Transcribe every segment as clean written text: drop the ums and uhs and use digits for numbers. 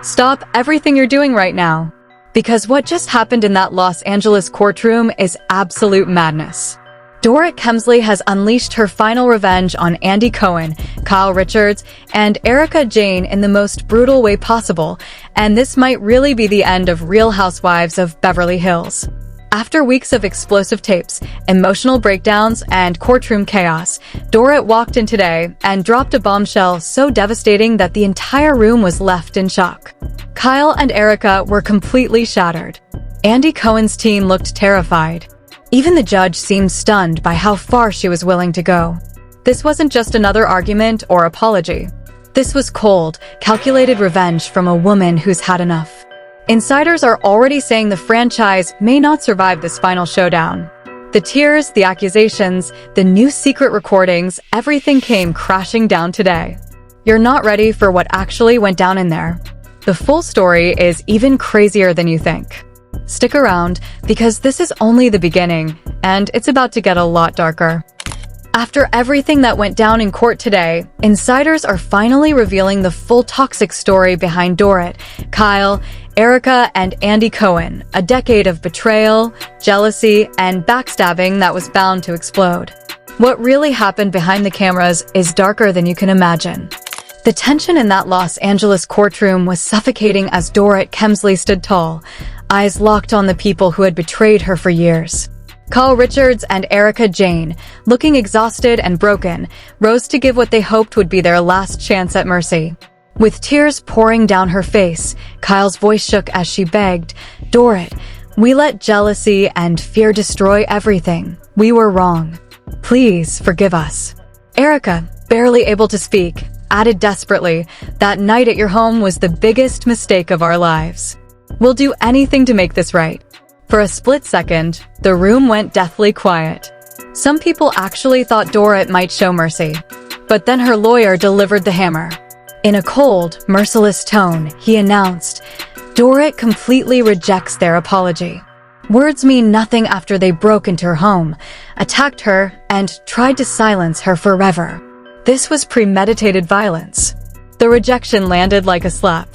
Stop everything you're doing right now. Because what just happened in that Los Angeles courtroom is absolute madness. Dorit Kemsley has unleashed her final revenge on Andy Cohen, Kyle Richards, and Erica Jane in the most brutal way possible, and this might really be the end of Real Housewives of Beverly Hills. After weeks of explosive tapes, emotional breakdowns, and courtroom chaos, Dorit walked in today and dropped a bombshell so devastating that the entire room was left in shock. Kyle and Erica were completely shattered. Andy Cohen's team looked terrified. Even the judge seemed stunned by how far she was willing to go. This wasn't just another argument or apology. This was cold, calculated revenge from a woman who's had enough. Insiders are already saying the franchise may not survive this final showdown. The tears, the accusations, the new secret recordings, everything came crashing down today. You're not ready for what actually went down in there. The full story is even crazier than you think. Stick around, because this is only the beginning, and it's about to get a lot darker. After everything that went down in court today, insiders are finally revealing the full toxic story behind Dorit, Kyle, Erica, and Andy Cohen, a decade of betrayal, jealousy, and backstabbing that was bound to explode. What really happened behind the cameras is darker than you can imagine. The tension in that Los Angeles courtroom was suffocating as Dorit Kemsley stood tall, eyes locked on the people who had betrayed her for years. Kyle Richards and Erica Jane, looking exhausted and broken, rose to give what they hoped would be their last chance at mercy. With tears pouring down her face, Kyle's voice shook as she begged, "Dorit, we let jealousy and fear destroy everything. We were wrong. Please forgive us." Erica, barely able to speak, added desperately, "That night at your home was the biggest mistake of our lives. We'll do anything to make this right." For a split second, the room went deathly quiet. Some people actually thought Dorit might show mercy. But then her lawyer delivered the hammer. In a cold, merciless tone, he announced, "Dorit completely rejects their apology. Words mean nothing after they broke into her home, attacked her, and tried to silence her forever. This was premeditated violence." The rejection landed like a slap.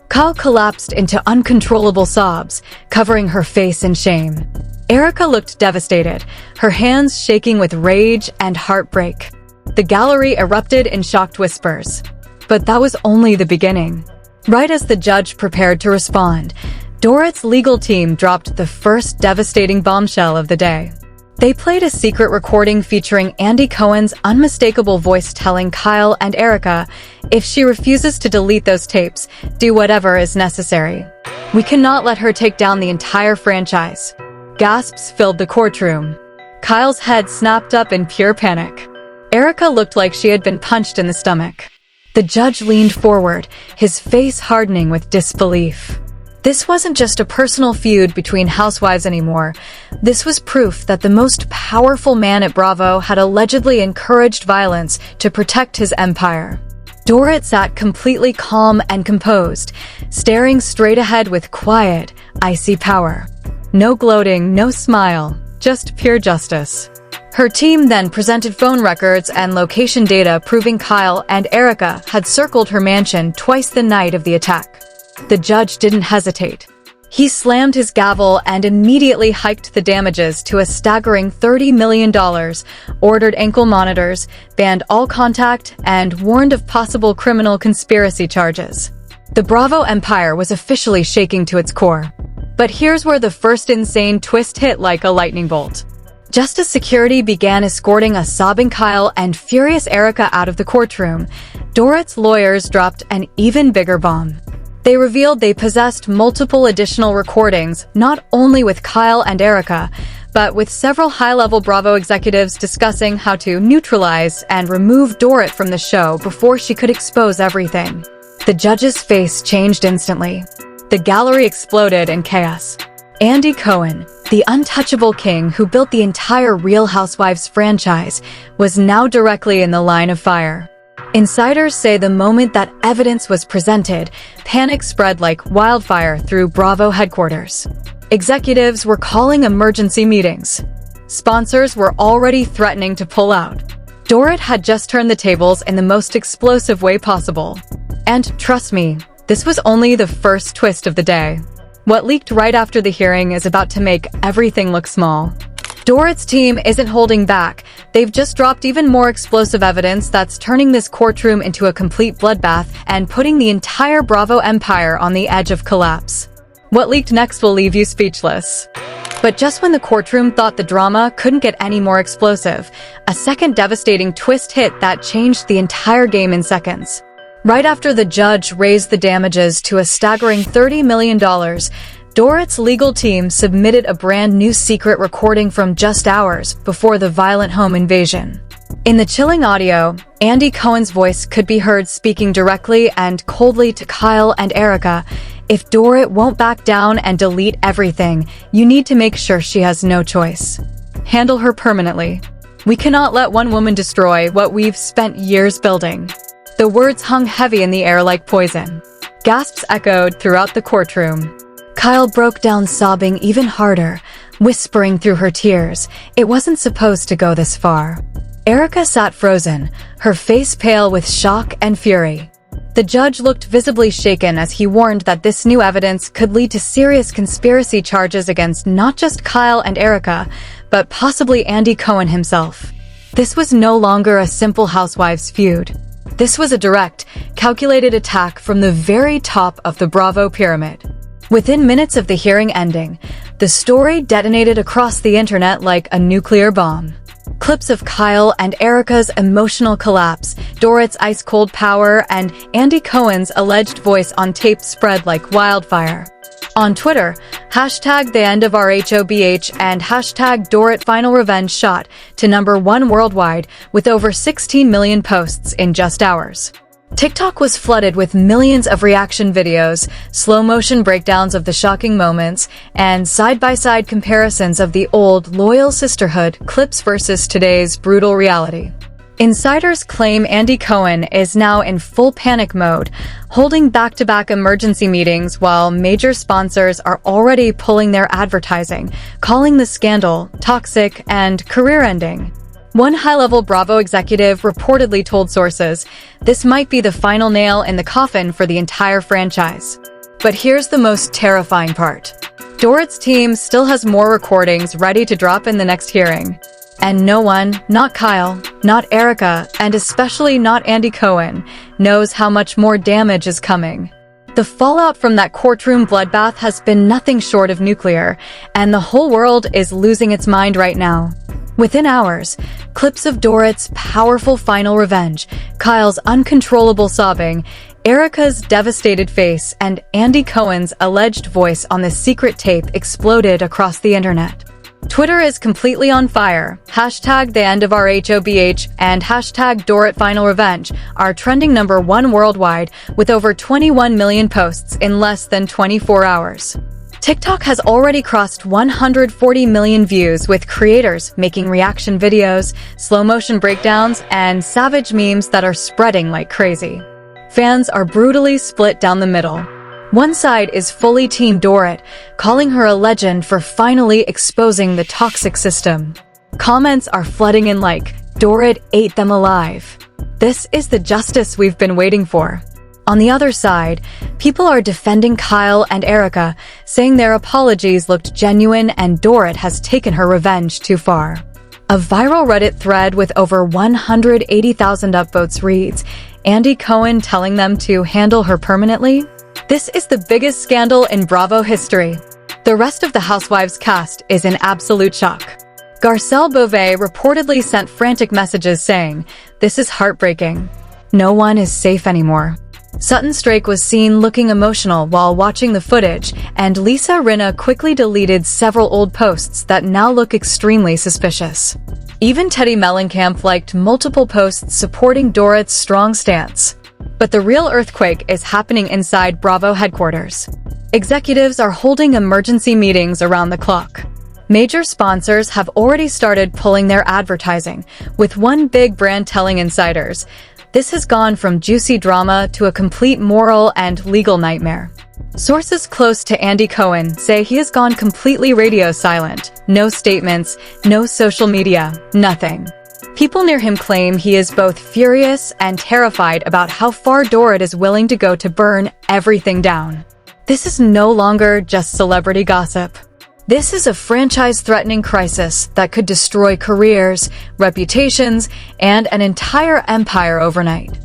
Kyle collapsed into uncontrollable sobs, covering her face in shame. Erica looked devastated, her hands shaking with rage and heartbreak. The gallery erupted in shocked whispers. But that was only the beginning. Right as the judge prepared to respond, Dorit's legal team dropped the first devastating bombshell of the day. They played a secret recording featuring Andy Cohen's unmistakable voice telling Kyle and Erica, "If she refuses to delete those tapes, do whatever is necessary. We cannot let her take down the entire franchise." Gasps filled the courtroom. Kyle's head snapped up in pure panic. Erica looked like she had been punched in the stomach. The judge leaned forward, his face hardening with disbelief. This wasn't just a personal feud between housewives anymore. This was proof that the most powerful man at Bravo had allegedly encouraged violence to protect his empire. Dorit sat completely calm and composed, staring straight ahead with quiet, icy power. No gloating, no smile, just pure justice. Her team then presented phone records and location data proving Kyle and Erica had circled her mansion twice the night of the attack. The judge didn't hesitate. He slammed his gavel and immediately hiked the damages to a staggering $30 million, ordered ankle monitors, banned all contact, and warned of possible criminal conspiracy charges. The Bravo empire was officially shaking to its core. But here's where the first insane twist hit like a lightning bolt. Just as security began escorting a sobbing Kyle and furious Erica out of the courtroom, Dorit's lawyers dropped an even bigger bomb. They revealed they possessed multiple additional recordings, not only with Kyle and Erica, but with several high-level Bravo executives discussing how to neutralize and remove Dorit from the show before she could expose everything. The judge's face changed instantly. The gallery exploded in chaos. Andy Cohen, the untouchable king who built the entire Real Housewives franchise, was now directly in the line of fire. Insiders say the moment that evidence was presented, panic spread like wildfire through Bravo headquarters. Executives were calling emergency meetings. Sponsors were already threatening to pull out. Dorit had just turned the tables in the most explosive way possible. And trust me, This was only the first twist of the day. What leaked right after the hearing is about to make everything look small. Dorit's team isn't holding back. They've just dropped even more explosive evidence that's turning this courtroom into a complete bloodbath and putting the entire Bravo empire on the edge of collapse. What leaked next will leave you speechless. But just when the courtroom thought the drama couldn't get any more explosive, a second devastating twist hit that changed the entire game in seconds. Right after the judge raised the damages to a staggering $30 million, Dorit's legal team submitted a brand new secret recording from just hours before the violent home invasion. In the chilling audio, Andy Cohen's voice could be heard speaking directly and coldly to Kyle and Erica. If Dorit won't back down and delete everything, you need to make sure she has no choice. Handle her permanently. We cannot let one woman destroy what we've spent years building. The words hung heavy in the air like poison. Gasps echoed throughout the courtroom. Kyle broke down sobbing even harder, whispering through her tears. It wasn't supposed to go this far. Erica sat frozen, her face pale with shock and fury. The judge looked visibly shaken as he warned that this new evidence could lead to serious conspiracy charges against not just Kyle and Erica, but possibly Andy Cohen himself. This was no longer a simple housewives feud. This was a direct, calculated attack from the very top of the Bravo pyramid. Within minutes of the hearing ending, the story detonated across the internet like a nuclear bomb. Clips of Kyle and Erica's emotional collapse, Dorit's ice-cold power, and Andy Cohen's alleged voice on tape spread like wildfire. On Twitter, hashtag the end of RHOBH and hashtag Dorit Final Revenge shot to #1 worldwide with over 16 million posts in just hours. TikTok was flooded with millions of reaction videos, slow-motion breakdowns of the shocking moments, and side-by-side comparisons of the old loyal sisterhood clips versus today's brutal reality. Insiders claim Andy Cohen is now in full panic mode, holding back-to-back emergency meetings while major sponsors are already pulling their advertising, calling the scandal toxic and career-ending. One high-level Bravo executive reportedly told sources, this might be the final nail in the coffin for the entire franchise. But here's the most terrifying part. Dorit's team still has more recordings ready to drop in the next hearing. And no one, not Kyle, not Erica, and especially not Andy Cohen, knows how much more damage is coming. The fallout from that courtroom bloodbath has been nothing short of nuclear, and the whole world is losing its mind right now. Within hours, clips of Dorit's powerful final revenge, Kyle's uncontrollable sobbing, Erica's devastated face, and Andy Cohen's alleged voice on the secret tape exploded across the internet. Twitter is completely on fire. Hashtag the end of RHOBH and hashtag Dorit Final Revenge are trending #1 worldwide with over 21 million posts in less than 24 hours. TikTok has already crossed 140 million views, with creators making reaction videos, slow-motion breakdowns, and savage memes that are spreading like crazy. Fans are brutally split down the middle. One side is fully Team Dorit, calling her a legend for finally exposing the toxic system. Comments are flooding in like, Dorit ate them alive. This is the justice we've been waiting for. On the other side, people are defending Kyle and Erica, saying their apologies looked genuine and Dorit has taken her revenge too far. A viral Reddit thread with over 180,000 upvotes reads, Andy Cohen telling them to handle her permanently? This is the biggest scandal in Bravo history. The rest of the Housewives cast is in absolute shock. Garcelle Beauvais reportedly sent frantic messages saying, "This is heartbreaking. No one is safe anymore." Sutton Strake was seen looking emotional while watching the footage, and Lisa Rinna quickly deleted several old posts that now look extremely suspicious. Even Teddy Mellencamp liked multiple posts supporting Dorit's strong stance. But the real earthquake is happening inside Bravo headquarters. Executives are holding emergency meetings around the clock. Major sponsors have already started pulling their advertising, with one big brand telling insiders, "This has gone from juicy drama to a complete moral and legal nightmare." Sources close to Andy Cohen say he has gone completely radio silent. No statements, no social media, nothing. People near him claim he is both furious and terrified about how far Dorit is willing to go to burn everything down. This is no longer just celebrity gossip. This is a franchise-threatening crisis that could destroy careers, reputations, and an entire empire overnight.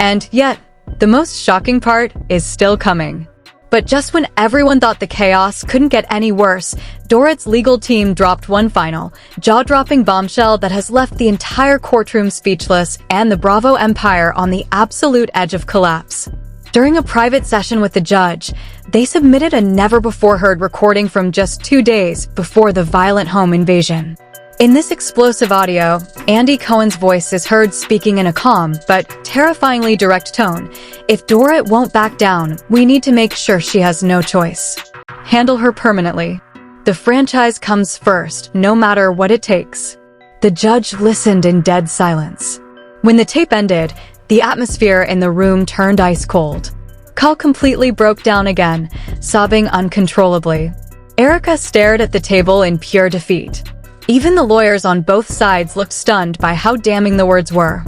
And yet, the most shocking part is still coming. But just when everyone thought the chaos couldn't get any worse, Dorit's legal team dropped one final, jaw-dropping bombshell that has left the entire courtroom speechless and the Bravo empire on the absolute edge of collapse. During a private session with the judge, they submitted a never-before-heard recording from just 2 days before the violent home invasion. In this explosive audio, Andy Cohen's voice is heard speaking in a calm but terrifyingly direct tone. If Dorit won't back down, we need to make sure she has no choice. Handle her permanently. The franchise comes first, no matter what it takes. The judge listened in dead silence. When the tape ended, the atmosphere in the room turned ice cold. Kyle completely broke down again, sobbing uncontrollably. Erica stared at the table in pure defeat. Even the lawyers on both sides looked stunned by how damning the words were.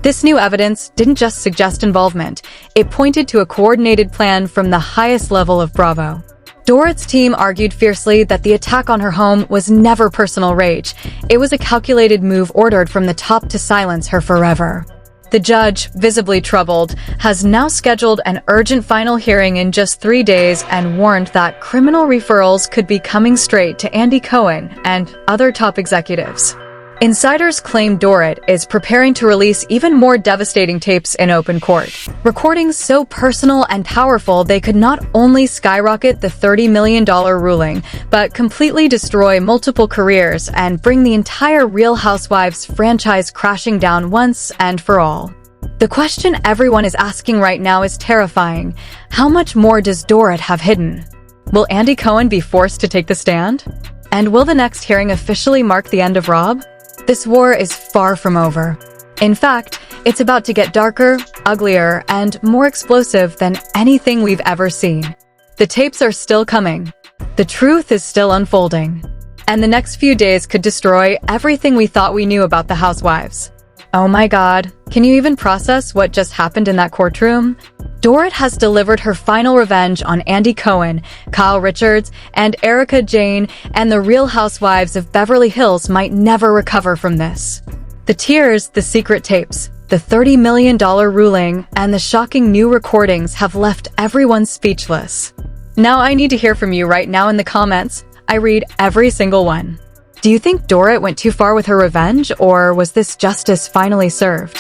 This new evidence didn't just suggest involvement, it pointed to a coordinated plan from the highest level of Bravo. Dorit's team argued fiercely that the attack on her home was never personal rage. It was a calculated move ordered from the top to silence her forever. The judge, visibly troubled, has now scheduled an urgent final hearing in just 3 days and warned that criminal referrals could be coming straight to Andy Cohen and other top executives. Insiders claim Dorit is preparing to release even more devastating tapes in open court. Recordings so personal and powerful they could not only skyrocket the $30 million ruling, but completely destroy multiple careers and bring the entire Real Housewives franchise crashing down once and for all. The question everyone is asking right now is terrifying. How much more does Dorit have hidden? Will Andy Cohen be forced to take the stand? And will the next hearing officially mark the end of RHOBH? This war is far from over. In fact, it's about to get darker, uglier, and more explosive than anything we've ever seen. The tapes are still coming. The truth is still unfolding. And the next few days could destroy everything we thought we knew about the housewives. Oh my God, can you even process what just happened in that courtroom? Dorit has delivered her final revenge on Andy Cohen, Kyle Richards, and Erica Jane, and the Real Housewives of Beverly Hills might never recover from this. The tears, the secret tapes, the $30 million ruling, and the shocking new recordings have left everyone speechless. Now I need to hear from you right now in the comments. I read every single one. Do you think Dorit went too far with her revenge, or was this justice finally served?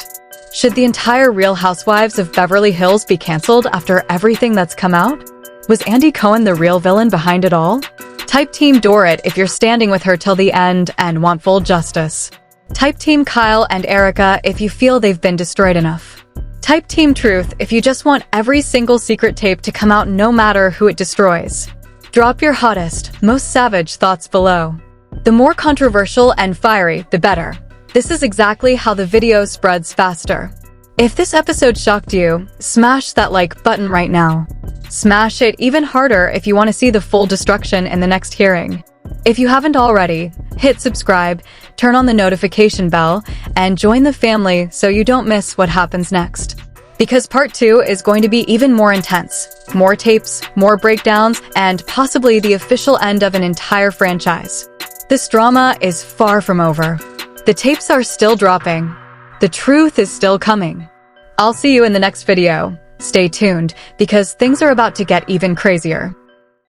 Should the entire Real Housewives of Beverly Hills be canceled after everything that's come out? Was Andy Cohen the real villain behind it all? Type Team Dorit if you're standing with her till the end and want full justice. Type Team Kyle and Erica if you feel they've been destroyed enough. Type Team Truth if you just want every single secret tape to come out no matter who it destroys. Drop your hottest, most savage thoughts below. The more controversial and fiery, the better. This is exactly how the video spreads faster. If this episode shocked you, smash that like button right now. Smash it even harder if you want to see the full destruction in the next hearing. If you haven't already, hit subscribe, turn on the notification bell, and join the family so you don't miss what happens next. Because part 2 is going to be even more intense. More tapes, more breakdowns, and possibly the official end of an entire franchise. This drama is far from over. The tapes are still dropping. The truth is still coming. I'll see you in the next video. Stay tuned, because things are about to get even crazier.